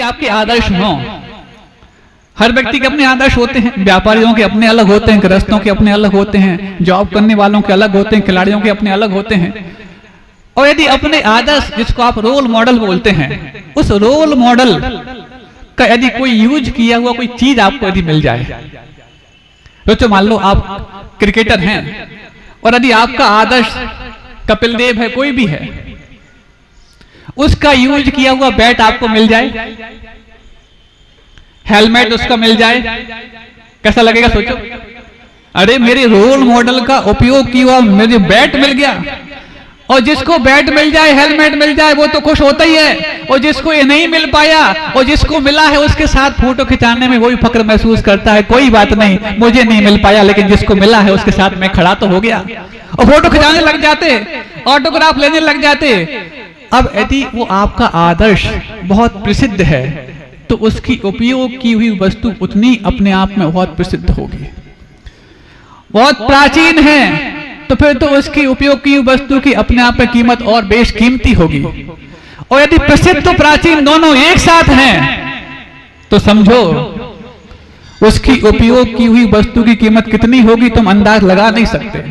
आपके आदर्श हों। हर व्यक्ति के अपने आदर्श होते हैं, व्यापारियों के अपने अलग होते हैं, गृहस्थों के अपने अलग होते हैं, जॉब करने वालों के अलग होते हैं, खिलाड़ियों के अपने अलग होते हैं। और यदि अपने आदर्श, जिसको आप रोल मॉडल बोलते हैं, उस रोल मॉडल का यदि कोई यूज किया हुआ कोई चीज आपको यदि मिल जाए, तो मान लो आप क्रिकेटर हैं और यदि आपका आदर्श कपिल देव है, कोई भी है, उसका यूज किया हुआ बैट आपको मिल जाए, हेलमेट उसका मिल जाए, कैसा लगेगा सोचो। अरे मेरे रोल मॉडल का उपयोग किया हुआ मुझे बैट मिल गया। और जिसको बैट मिल जाए, हेलमेट मिल जाए, वो तो खुश होता ही है। और जिसको ये नहीं मिल पाया और जिसको मिला है, उसके साथ फोटो खिंचाने में वही फक्र महसूस करता है, कोई बात नहीं, मुझे नहीं मिल पाया लेकिन जिसको मिला है उसके साथ मैं खड़ा तो हो गया। और फोटो खिंचाने लग जाते, ऑटोग्राफ लेने लग जाते। अब यदि वो आपका आदर्श बहुत प्रसिद्ध है तो उसकी उपयोग की हुई वस्तु उतनी अपने आप में बहुत प्रसिद्ध होगी। बहुत प्राचीन है तो फिर तो उसकी उपयोग की हुई वस्तु की अपने आप में कीमत और बेशकीमती होगी। और यदि प्रसिद्ध तो प्राचीन दोनों एक साथ हैं तो समझो उसकी उपयोग की हुई वस्तु की कीमत कितनी होगी तुम अंदाज लगा नहीं सकते।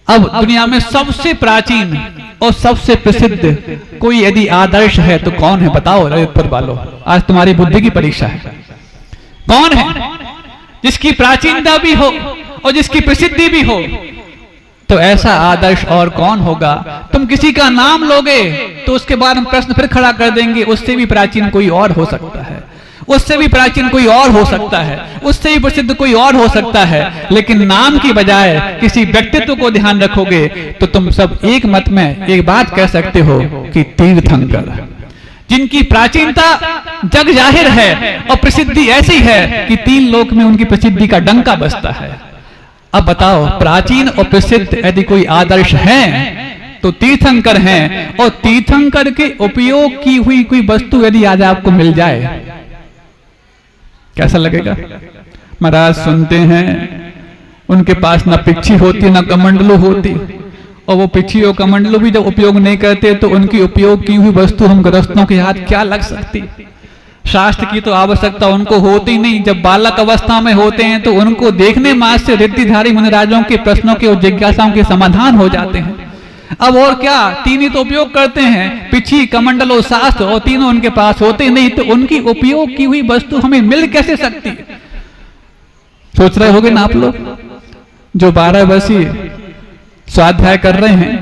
अब दुनिया में सबसे प्राचीन और सबसे प्रसिद्ध कोई यदि आदर्श है तो कौन है बताओ रजतपुर वालों, आज तुम्हारी बुद्धि की परीक्षा है। कौन है जिसकी प्राचीनता भी हो और जिसकी प्रसिद्धि भी हो? तो ऐसा आदर्श और कौन होगा? तुम किसी का नाम लोगे तो उसके बाद हम प्रश्न फिर खड़ा कर देंगे, उससे भी प्राचीन कोई और हो सकता है, उससे भी प्राचीन कोई और हो सकता है, उससे भी प्रसिद्ध कोई और हो सकता है। लेकिन नाम की बजाय किसी व्यक्तित्व को ध्यान रखोगे तो तुम सब एक मत में एक बात कह सकते हो कि तीर्थंकर, जिनकी प्राचीनता जग जाहिर है और प्रसिद्धि ऐसी है कि 3 लोक में उनकी प्रसिद्धि का डंका बजता है। अब बताओ, प्राचीन और प्रसिद्ध यदि कोई आदर्श है तो तीर्थंकर हैं। और तीर्थंकर के उपयोग की हुई कोई वस्तु यदि आज आपको मिल जाए कैसा लगेगा? महाराज सुनते हैं उनके पास ना पिच्छी होती ना कमंडलू होती, और वो पिच्छी और कमंडलू भी जब उपयोग नहीं करते तो उनकी उपयोग की हुई वस्तु हम गृहस्थों के हाथ क्या लग सकती? शास्त्र की तो आवश्यकता उनको होती नहीं। जब बालक अवस्था में होते हैं तो उनको देखने मात्र से रिद्धिधारी मुनिराजों के प्रश्नों के और जिज्ञासाओं के समाधान हो जाते हैं। अब और क्या, 3 ही तो उपयोग करते हैं, पिछी, कमंडल और शास्त्र, और तीनों उनके पास होते नहीं तो उनकी उपयोग की हुई वस्तु हमें मिल कैसे सकती? सोच रहे होगे ना आप लोग, जो 12 वर्षीय स्वाध्याय कर रहे हैं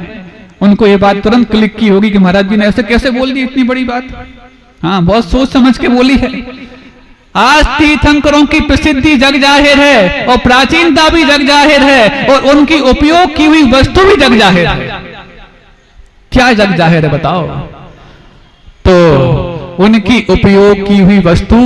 उनको ये बात तुरंत क्लिक की होगी कि महाराज जी ने ऐसे कैसे बोल दी इतनी बड़ी बात। हाँ, बहुत सोच समझ के बोली है। आज तीर्थंकरों की प्रसिद्धि जग जाहिर है और प्राचीनता भी जग जाहिर है और उनकी उपयोग की हुई वस्तु भी जग जाहिर है। क्या जग जाहिर है बताओ? तो उनकी उपयोग की हुई वस्तु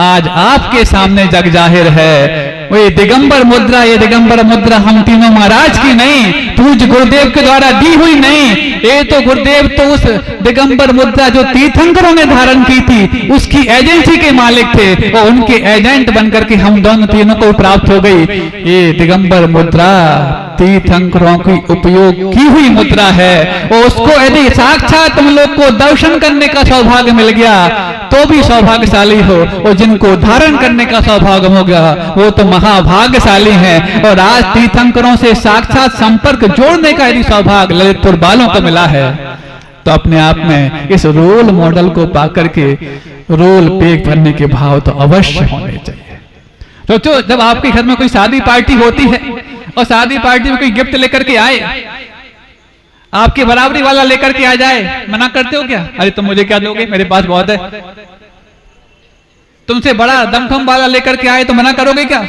आज आपके सामने जग जाहिर है। ये दिगंबर मुद्रा, ये दिगंबर मुद्रा हम तीनों महाराज की नहीं, पूज्य गुरुदेव के द्वारा दी हुई नहीं। ये तो गुरुदेव तो उस दिगंबर मुद्रा जो तीर्थंकरों ने धारण की थी उसकी एजेंसी के मालिक थे और उनके एजेंट बनकर के हम दोनों तीनों को प्राप्त हो गई। ये दिगंबर मुद्रा तीर्थंकरों की उपयोग की हुई मुद्रा है और उसको यदि साक्षात तुम लोग को दर्शन करने का सौभाग्य मिल गया तो भी सौभाग्यशाली हो, और जिनको धारण करने का सौभाग्य हो गया वो तो महाभाग्यशाली हैं। और आज तीर्थंकरों से साक्षात संपर्क जोड़ने का यदि सौभाग्य ललितपुर वालों को मिला है तो अपने आप में इस रोल मॉडल को पाकर के रोल पे करने के भाव तो अवश्य होने चाहिए। सोचो, जब आपके घर में कोई शादी पार्टी होती है और शादी पार्टी में कोई गिफ्ट लेकर के आए, आपकी बराबरी वाला लेकर के आ जाए, मना करते हो क्या? अरे तुम मुझे क्या दोगे, मेरे पास बहुत है। तुमसे बड़ा दमखम वाला लेकर के आए तो मना करोगे क्या?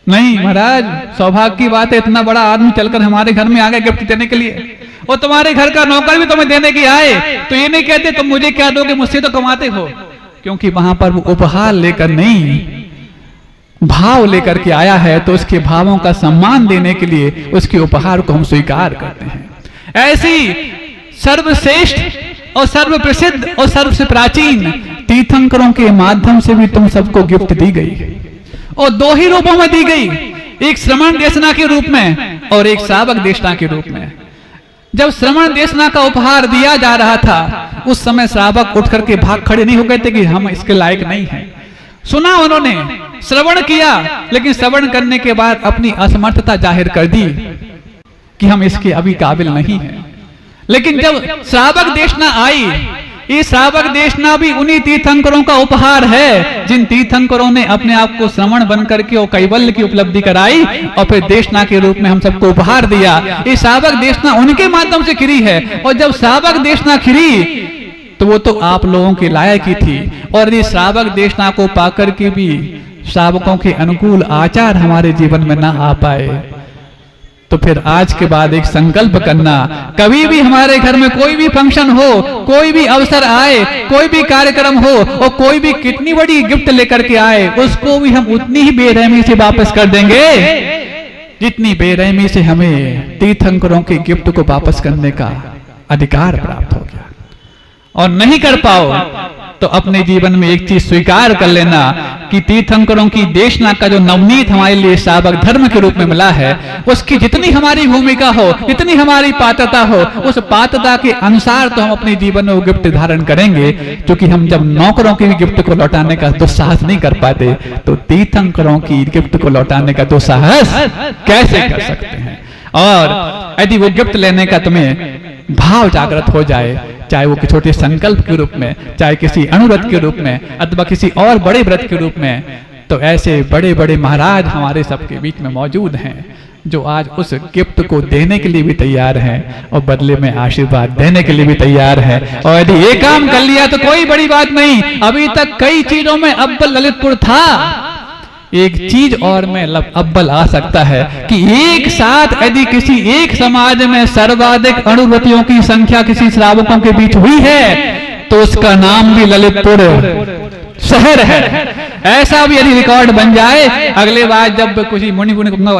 नहीं महाराज, सौभाग्य की बात है, इतना बड़ा आदमी चलकर हमारे घर में आ गया गिफ्ट देने के लिए, और तुम्हारे घर का नौकर भी तुम्हें देने के आए तो ये नहीं कहते तुम मुझे क्या दोगे, मुझसे तो कमाते हो। क्योंकि वहां पर वो उपहार लेकर नहीं, भाव लेकर के आया है, तो उसके भावों का सम्मान देने के लिए उसके उपहार को हम स्वीकार करते हैं। ऐसी सर्वश्रेष्ठ और सर्व प्रसिद्ध और सर्वसे प्राचीन तीर्थंकरों के माध्यम से भी तुम सबको गिफ्ट दी गई, और 2 ही रूपों में दी गई, एक श्रमण देशना के रूप में और एक सावक देशना के रूप में। जब श्रवण देशना का उपहार दिया जा रहा था, उस समय श्रावक उठ करके भाग खड़े नहीं हो गए थे कि हम इसके लायक नहीं हैं। सुना उन्होंने, श्रवण किया, लेकिन श्रवण करने के बाद अपनी असमर्थता जाहिर कर दी कि हम इसके अभी काबिल नहीं हैं। लेकिन जब श्रावक देशना आई, ये श्रावक देशना भी उन्हीं तीर्थंकरों का उपहार है जिन तीर्थंकरों ने अपने आप को श्रवण बन करके और कैवल्य की उपलब्धि कराई और फिर देशना के रूप में हम सबको उपहार दिया। ये श्रावक देशना उनके माध्यम से खिरी है, और जब श्रावक देशना खिरी तो वो तो आप लोगों के लायक ही थी। और ये श्रावक देशना को पाकर के भी श्रावकों के अनुकूल आचार हमारे जीवन में ना आ पाए, तो फिर आज के बाद एक संकल्प करना, कभी भी हमारे घर में कोई भी फंक्शन हो, कोई भी अवसर आए, कोई भी कार्यक्रम हो और कोई भी कितनी बड़ी गिफ्ट लेकर के आए, उसको भी हम उतनी ही बेरहमी से वापस कर देंगे जितनी बेरहमी से हमें तीर्थंकरों के गिफ्ट को वापस करने का अधिकार प्राप्त हो गया। और नहीं कर पाओ तो अपने जीवन में एक चीज स्वीकार कर लेना कि तीर्थंकरों की देशना का जो नवनीत हमारे लिए श्रावक धर्म के रूप में मिला है, उसकी जितनी हमारी भूमिका हो, जितनी हमारी पात्रता हो, उस पात्रता के अनुसार तो हम अपने जीवन में वो गिफ्ट धारण करेंगे। क्योंकि हम जब नौकरों की गिफ्ट को लौटाने का दुस्साहस नहीं कर पाते, तो तीर्थंकरों की गिफ्ट को लौटाने का दुस्साहस कैसे कर सकते हैं। और यदि वो गिफ्ट लेने का तुम्हें भाव जागृत हो जाए, चाहे वो छोटे संकल्प के रूप में, चाहे किसी अनुव्रत के रूप में, अथवा किसी और बड़े व्रत के रूप में, तो ऐसे बड़े बड़े महाराज हमारे सबके बीच में मौजूद हैं जो आज उस गिफ्ट को देने के लिए भी तैयार हैं और बदले में आशीर्वाद देने के लिए भी तैयार है। और यदि ये काम कर लिया तो कोई बड़ी बात नहीं। अभी तक कई चीजों में अव्वल ललितपुर था, एक चीज और में अव्वल आ सकता है कि एक साथ यदि किसी एक समाज में सर्वाधिक अनुव्रतियों की संख्या किसी श्रावकों के बीच हुई है तो उसका नाम भी ललितपुर शहर है। ऐसा भी यदि रिकॉर्ड बन जाए, अगले बार जब कुछ मुनि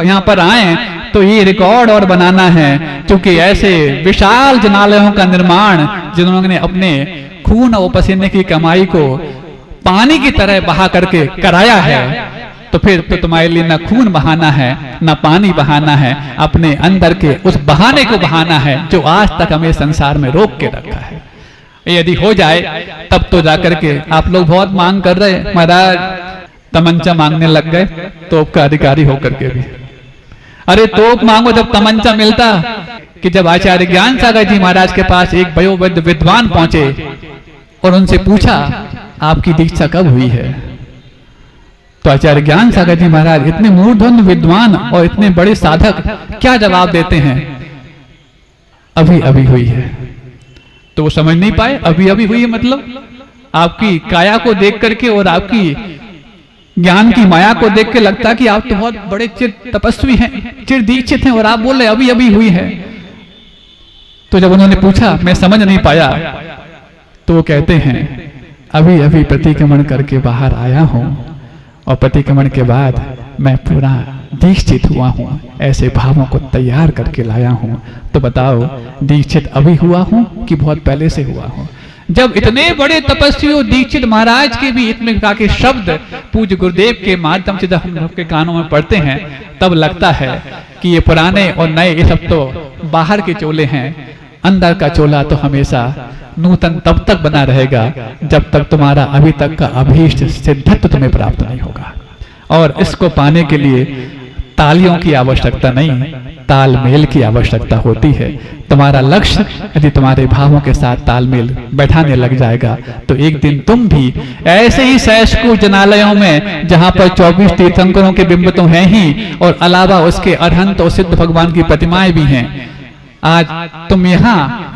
यहाँ पर आए तो ये रिकॉर्ड और बनाना है, क्योंकि ऐसे विशाल जनालयों का निर्माण जिन्होंने अपने खून और पसीने की कमाई को पानी की तरह बहा करके कराया है, तो फिर तो तुम्हारे लिए न खून बहाना है न पानी बहाना है, अपने अंदर के उस बहाने को बहाना है जो आज तक हमें संसार में रोक के रखा है। यदि हो जाए तब तो जाकर के आप लोग बहुत मांग कर रहे, महाराज तमंचा मांगने लग गए तोप का अधिकारी होकर के भी। अरे तोप मांगो जब तमंचा मिलता। कि जब आचार्य ज्ञान सागर जी महाराज के पास एक वयोवृद्ध विद्वान पहुंचे और उनसे पूछा आपकी दीक्षा कब हुई है, तो आचार्य ज्ञान सागर जी महाराज इतने मूर्धन्य विद्वान और इतने बड़े साधक क्या जवाब देते हैं, अभी अभी हुई है। तो वो समझ नहीं पाए अभी अभी हुई है मतलब आपकी काया को देख करके और आपकी ज्ञान की माया को देख के लगता कि आप तो बहुत बड़े चिर तपस्वी हैं, चिर दीक्षित हैं, और आप बोल रहे अभी अभी हुई है। तो जब उन्होंने पूछा मैं समझ नहीं पाया, तो वो कहते हैं अभी अभी प्रतिक्रमण करके बाहर आया हूं और प्रतिक्रमण के बाद मैं पूरा दीक्षित हुआ हूँ, ऐसे भावों को तैयार करके लाया हूँ। तो बताओ दीक्षित अभी हुआ हूँ कि बहुत पहले से हुआ हूँ। जब इतने बड़े तपस्वी दीक्षित महाराज के भी इतने प्रकार के शब्द पूज्य गुरुदेव के माध्यम से जब हम सबके कानों में पढ़ते हैं, तब लगता है कि ये पुराने और नए ये सब तो बाहर के चोले हैं, अंदर का चोला तो हमेशा नूतन तब तक बना रहेगा जब तक तुम्हारा अभी तक का अभीष्ट सिद्धत्व तुम्हें प्राप्त नहीं होगा। और इसको पाने के लिए तालियों की आवश्यकता नहीं, तालमेल की आवश्यकता होती है। तुम्हारा लक्ष्य यदि तुम्हारे भावों के साथ तालमेल बैठाने लग जाएगा तो एक दिन तुम भी ऐसे ही सैसकू जनालयों में, जहां पर 24 तीर्थंकरों के बिंब तो हैं ही और अलावा उसके अरहंत और सिद्ध भगवान की प्रतिमाएं भी हैं, आज तुम यहाँ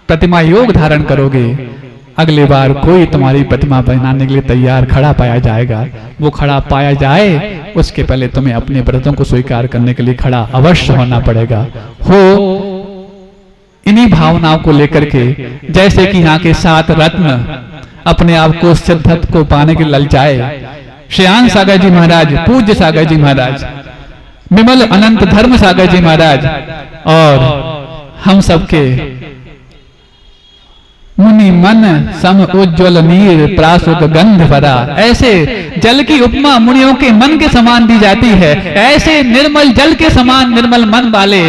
प्रतिमा योग धारण करोगे, अगली बार कोई तुम्हारी प्रतिमा बनाने के लिए तैयार खड़ा पाया जाएगा। वो खड़ा पाया जाए उसके पहले तुम्हें अपने व्रतों को स्वीकार करने के लिए खड़ा अवश्य होना पड़ेगा। हो इन्हीं भावनाओं को लेकर के, जैसे कि यहाँ के 7 रत्न अपने आप को सिद्धत्व को पाने के ललचाए, श्रेयांश सागर जी महाराज, पूज्य सागर जी महाराज, विमल अनंत धर्म सागर जी महाराज, और हम सबके मुनि मन सम उज्ज्वल नीर प्रासुक गंध भरा, ऐसे जल की उपमा मुनियों के मन के समान दी जाती है। ऐसे निर्मल जल के समान निर्मल मन वाले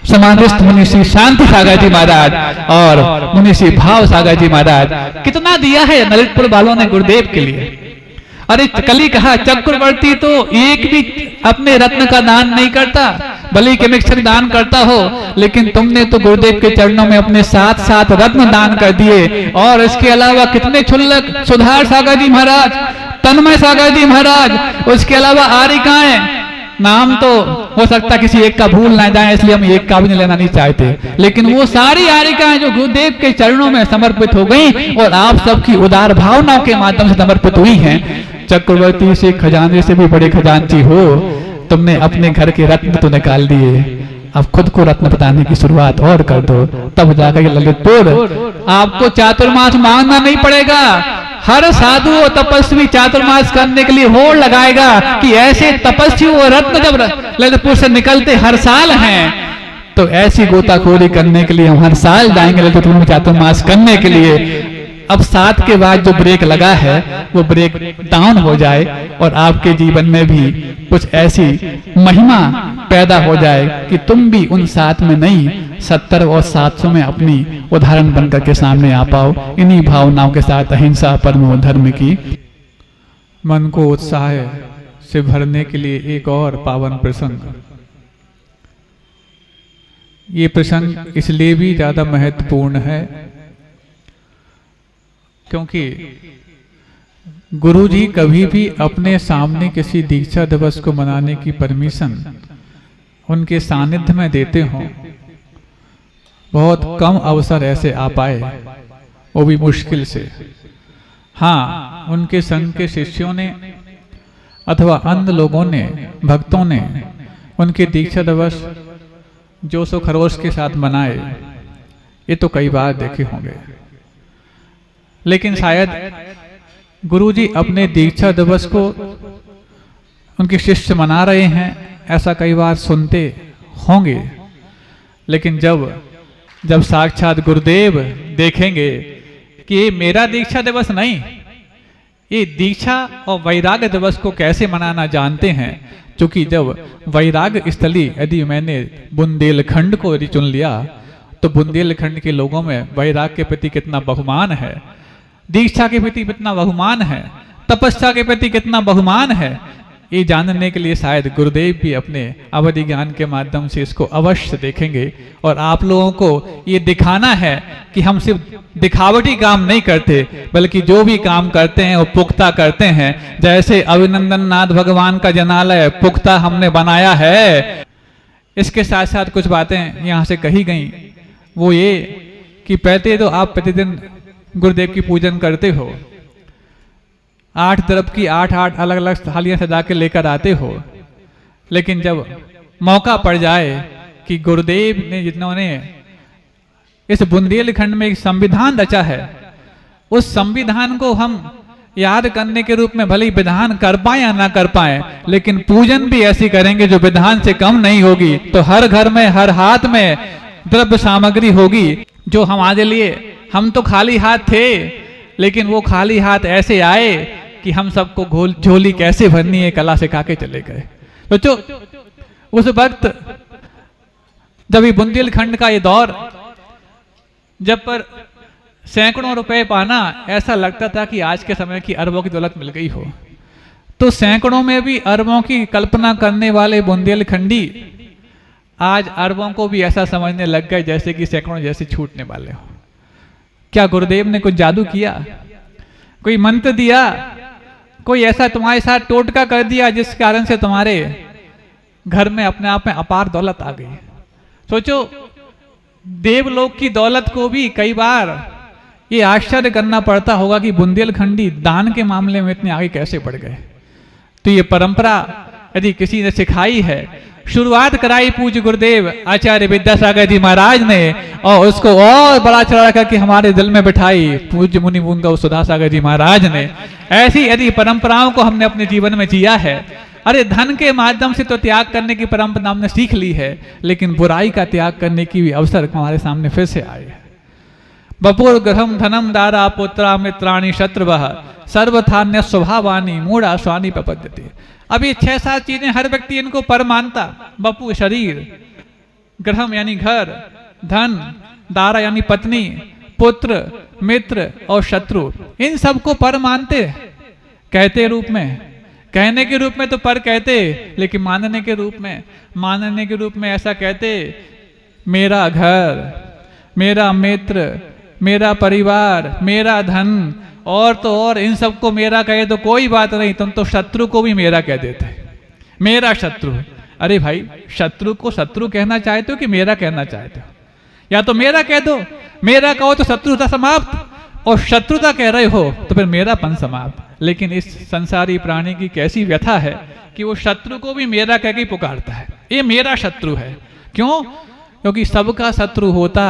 समाधिस्थ मुनि श्री शांति सागर जी महाराज और मुनि श्री भाव सागर जी महाराज, कितना दिया है ललितपुर वालों ने गुरुदेव के लिए। अरे कली कहा चक्रवर्ती तो एक भी अपने रत्न का दान नहीं करता, भले के मिक्सर दान करता हो, लेकिन तुमने तो गुरुदेव के चरणों में अपने 7 रत्न दान कर दिए। और इसके अलावा कितने क्षुल्लक, सुधार सागर जी महाराज, तन्मय सागर जी महाराज, उसके अलावा आरिकाएं, नाम तो हो सकता किसी एक का भूल ना जाए इसलिए हम एक का भी लेना नहीं चाहते, लेकिन वो सारी आरिकाएं जो गुरुदेव के चरणों में समर्पित हो गई और आप सबकी उदार भावनाओं के माध्यम से समर्पित हुई हैं। चक्रवर्ती से खजाने से भी बड़े खजांची हो, तुमने अपने घर के रत्न तो निकाल दिए, अब खुद को रत्न बताने की शुरुआत और कर दो, तब जाकर ललितपुर आपको चातुर्मास मांगना नहीं पड़ेगा। हर साधु और तपस्वी चातुर्मास करने के लिए होड़ लगाएगा कि ऐसे तपस्वी और रत्न जब ललितपुर से निकलते हर साल हैं, तो ऐसी गोताखोरी करने के लिए हम हर साल जाएंगे ललितपुर में चातुर्मास करने के लिए। अब 7 के बाद जो ब्रेक लगा है वो ब्रेक डाउन हो जाए और आपके जीवन में भी कुछ ऐसी महिमा पैदा हो जाए कि तुम भी उन 7 में नहीं 70 और 700 में अपनी उदाहरण बनकर के सामने आ पाओ। इन्हीं भावनाओं के साथ अहिंसा परमो धर्म की मन को उत्साह से भरने के लिए एक और पावन प्रसंग। ये प्रसंग इसलिए भी ज्यादा महत्वपूर्ण है क्योंकि गुरुजी कभी भी अपने सामने किसी दीक्षा दिवस को मनाने की परमिशन उनके सानिध्य में देते हों, बहुत कम अवसर ऐसे आ पाए, वो भी मुश्किल से। हाँ, उनके संघ के शिष्यों ने अथवा अन्य लोगों ने, भक्तों ने उनके दीक्षा दिवस जोश और खरोश के साथ मनाए, ये तो कई बार देखे होंगे। लेकिन शायद गुरुजी अपने दीक्षा दिवस को उनके शिष्य मना रहे हैं ऐसा कई बार सुनते होंगे, लेकिन जब साक्षात गुरुदेव देखेंगे कि ये मेरा दीक्षा दिवस नहीं, ये दीक्षा और वैराग्य दिवस को कैसे मनाना जानते हैं। क्योंकि जब वैराग्य स्थली यदि मैंने बुंदेलखंड को यदि चुन लिया तो बुंदेलखंड के लोगों में वैराग्य के प्रति कितना बहुमान है, दीक्षा के प्रति कितना बहुमान है, तपस्या के प्रति कितना बहुमान है, ये जानने के लिए शायद गुरुदेव भी अपने अवधि ज्ञान के माध्यम से इसको अवश्य देखेंगे। और आप लोगों को ये दिखाना है कि हम सिर्फ दिखावटी काम नहीं करते, बल्कि जो भी काम करते हैं वो पुख्ता करते हैं। जैसे अभिनंदन नाथ भगवान का जनालय पुख्ता हमने बनाया है। इसके साथ साथ कुछ बातें यहाँ से कही गई, वो ये कि पहले तो आप प्रतिदिन गुरुदेव की पूजन करते हो, 8 तरफ की 8 अलग अलग थालियां सजा के लेकर आते हो, लेकिन जब मौका पड़ जाए कि गुरुदेव ने जिन्होंने इस बुंदेलखंड में एक संविधान रचा है, उस संविधान को हम याद करने के रूप में भले ही विधान कर पाए या ना कर पाए, लेकिन पूजन भी ऐसी करेंगे जो विधान से कम नहीं होगी। तो हर घर में हर हाथ में द्रव्य सामग्री होगी जो हमारे लिए, हम तो खाली हाथ थे, लेकिन वो खाली हाथ ऐसे आए कि हम सबको झोली कैसे भरनी है कला सिखा के चले गए। तो उस वक्त जब ये बुंदेलखंड का ये दौर, जब पर सैकड़ों रुपए पाना ऐसा लगता था कि आज के समय की अरबों की दौलत मिल गई हो, तो सैकड़ों में भी अरबों की कल्पना करने वाले बुंदेलखंडी आज अरबों को भी ऐसा समझने लग गए जैसे कि सैकड़ों जैसे छूटने वाले हो। क्या गुरुदेव ने कुछ जादू किया, कोई मंत्र दिया, कोई ऐसा तुम्हारे साथ टोटका कर दिया जिस कारण से तुम्हारे घर में अपने आप में अपार दौलत आ गई? सोचो, देवलोक की दौलत को भी कई बार ये आश्चर्य करना पड़ता होगा कि बुंदेलखंडी दान के मामले में इतने आगे कैसे बढ़ गए। तो ये परंपरा यदि किसी ने सिखाई है, शुरुआत कराई पूज्य गुरुदेव आचार्य विद्यासागर जी महाराज ने, और उसको और बड़ा चढ़ा करके हमारे दिल में बिठाई पूज्य मुनि बुंगा सुधा सागर जी महाराज ने। ऐसी यदि परंपराओं को हमने अपने जीवन में जिया है, अरे धन के माध्यम से तो त्याग करने की परंपरा हमने सीख ली है, लेकिन बुराई का त्याग करने की भी अवसर हमारे सामने फिर से आए है। बपुर ग्रहम धनम दारा पुत्रा मित्राणी शत्रुवः सर्वथान्य स्वभावानी मूढ़ा स्वानी प्रपद्यते। अब ये 6-7 चीजें हर व्यक्ति इनको पर मानता। बपू शरीर, ग्रहम यानी घर, धन, दारा यानी पत्नी, पुत्र, मित्र और शत्रु, इन सबको पर मानते कहते रूप में। कहने के रूप में तो पर कहते, लेकिन मानने के रूप में ऐसा कहते, मेरा घर, मेरा मित्र, मेरा परिवार, मेरा धन, और तो और इन सबको मेरा कहे तो कोई बात नहीं, तुम तो शत्रु को भी मेरा कह देते, मेरा शत्रु। अरे भाई, शत्रु को शत्रु कहना चाहते हो कि मेरा कहना चाहते हो? या तो मेरा कह दो, मेरा कहो तो शत्रुता समाप्त, और शत्रुता कह रहे हो तो फिर मेरापन समाप्त। लेकिन इस संसारी प्राणी की कैसी व्यथा है कि वो शत्रु को भी मेरा कह के पुकारता है, ये मेरा शत्रु है। क्यों? क्योंकि सबका शत्रु होता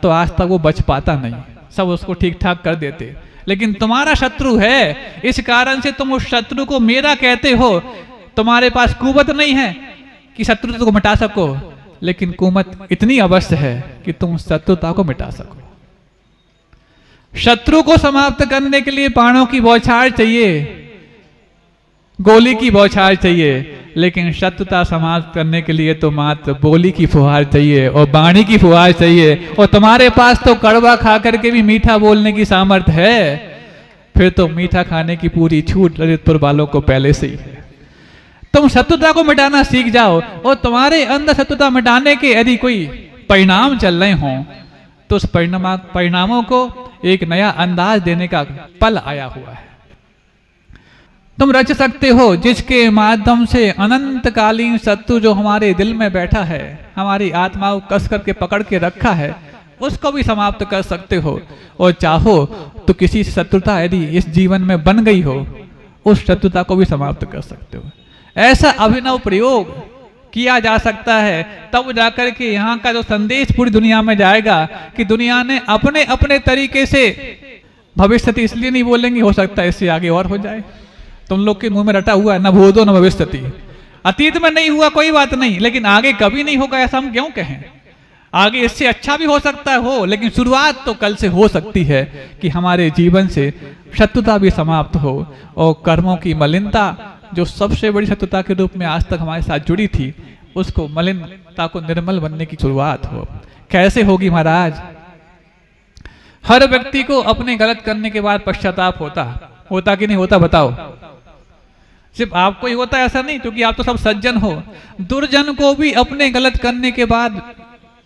तो आज तक वो बच पाता नहीं, सब उसको ठीक ठाक कर देते। लेकिन तुम्हारा शत्रु है, इस कारण से तुम उस शत्रु को मेरा कहते हो। तुम्हारे पास कुवत नहीं है कि शत्रुता को मिटा सको, लेकिन कुमत इतनी अवश्य है कि तुम शत्रुता को मिटा सको। शत्रु को समाप्त करने के लिए बाणों की बौछार चाहिए, गोली की बौछार चाहिए, लेकिन शत्रुता समाप्त करने के लिए तो मात्र बोली की फुहार चाहिए और बाणी की फुहार चाहिए। और तुम्हारे पास तो कड़वा खा करके भी मीठा बोलने की सामर्थ्य है, फिर तो मीठा खाने की पूरी छूट ललितपुर वालों को पहले से ही है। तुम शत्रुता को मिटाना सीख जाओ, और तुम्हारे अंदर शत्रुता मिटाने के यदि कोई परिणाम चल रहे हों तो उस परिणामों को एक नया अंदाज देने का पल आया हुआ है। तुम रच सकते हो जिसके माध्यम से अनंतकालीन शत्रु जो हमारे दिल में बैठा है, हमारी आत्मा को कस करके पकड़ के रखा है, उसको भी समाप्त कर सकते हो। और चाहो तो किसी शत्रुता यदि इस जीवन में बन गई हो, उस शत्रुता को भी समाप्त कर सकते हो। ऐसा अभिनव प्रयोग किया जा सकता है, तब जाकर के यहाँ का जो संदेश पूरी दुनिया में जाएगा कि दुनिया ने अपने अपने तरीके से, भविष्यति इसलिए नहीं बोलेंगे, हो सकता है इससे आगे और हो जाए। तुम लोग के मुंह में रटा हुआ है न भूतो न भविष्यति, अतीत में नहीं हुआ कोई बात नहीं, लेकिन आगे कभी नहीं होगा ऐसा हम क्यों कहें? आगे इससे अच्छा भी हो सकता हो, लेकिन शुरुआत तो कल से हो सकती है कि हमारे जीवन से शत्रुता भी समाप्त हो और कर्मों की मलिनता जो सबसे बड़ी शत्रुता के रूप में आज तक हमारे साथ जुड़ी थी, उसको मलिनता को निर्मल बनने की शुरुआत हो। कैसे होगी महाराज? हर व्यक्ति को अपने गलत करने के बाद पश्चाताप होता कि नहीं होता? बताओ। सिर्फ आपको ही होता है ऐसा नहीं, क्योंकि आप तो सब सज्जन हो। दुर्जन को भी अपने गलत करने के बाद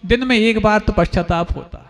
दिन में एक बार तो पश्चाताप होता।